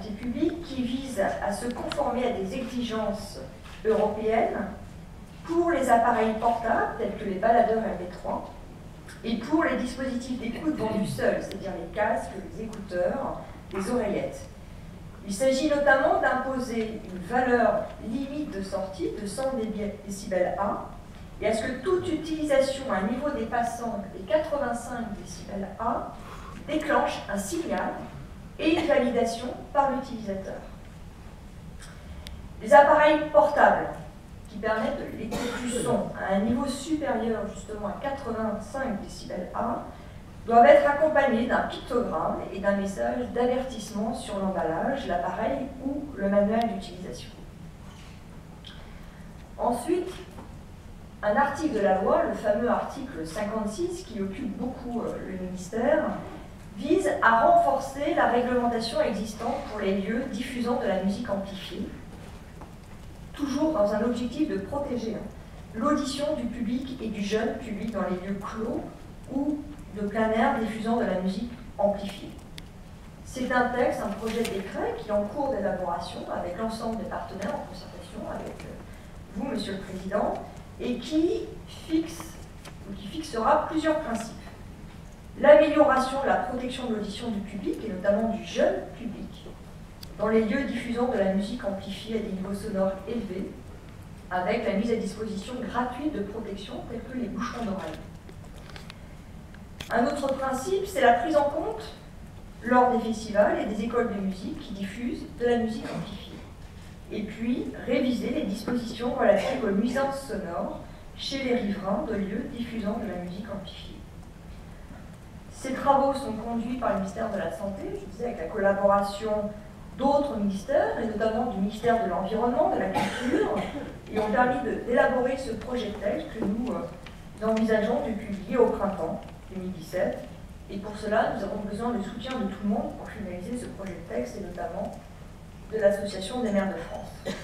santé publique qui vise à se conformer à des exigences européennes pour les appareils portables, tels que les baladeurs MP3, et pour les dispositifs d'écoute vendus seuls, c'est-à-dire les casques, les écouteurs, les oreillettes. Il s'agit notamment d'imposer une valeur limite de sortie de 100 décibels A, et à ce que toute utilisation à un niveau dépassant les 85 décibels A déclenche un signal et une validation par l'utilisateur. Les appareils portables qui permettent l'écoute du son à un niveau supérieur justement à 85 décibels A doivent être accompagnés d'un pictogramme et d'un message d'avertissement sur l'emballage, l'appareil ou le manuel d'utilisation. Ensuite, un article de la loi, le fameux article 56, qui occupe beaucoup le ministère, vise à renforcer la réglementation existante pour les lieux diffusant de la musique amplifiée, toujours dans un objectif de protéger l'audition du public et du jeune public dans les lieux clos ou de plein air diffusant de la musique amplifiée. C'est un texte, un projet de décret qui est en cours d'élaboration avec l'ensemble des partenaires en concertation avec vous, Monsieur le Président, et qui fixera plusieurs principes. L'amélioration de la protection de l'audition du public, et notamment du jeune public, dans les lieux diffusant de la musique amplifiée à des niveaux sonores élevés, avec la mise à disposition gratuite de protection telles que les bouchons d'oreille. Un autre principe, c'est la prise en compte, lors des festivals et des écoles de musique qui diffusent de la musique amplifiée. Et puis, réviser les dispositions relatives aux nuisances sonores chez les riverains de lieux diffusant de la musique amplifiée. Ces travaux sont conduits par le ministère de la Santé, je disais, avec la collaboration d'autres ministères, et notamment du ministère de l'Environnement, de la Culture, et ont permis d'élaborer ce projet de texte que nous envisageons de publier au printemps 2017. Et pour cela, nous avons besoin du soutien de tout le monde pour finaliser ce projet de texte, et notamment de l'Association des maires de France.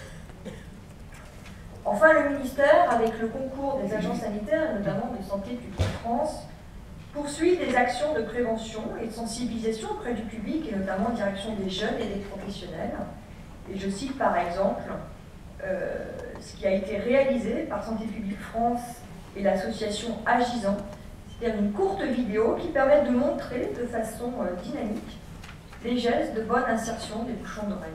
Enfin, le ministère, avec le concours des agents sanitaires, et notamment de Santé publique France, poursuit des actions de prévention et de sensibilisation auprès du public, et notamment en direction des jeunes et des professionnels. Et je cite par exemple ce qui a été réalisé par Santé publique France et l'association Agisant, c'est-à-dire une courte vidéo qui permet de montrer de façon dynamique les gestes de bonne insertion des bouchons d'oreille.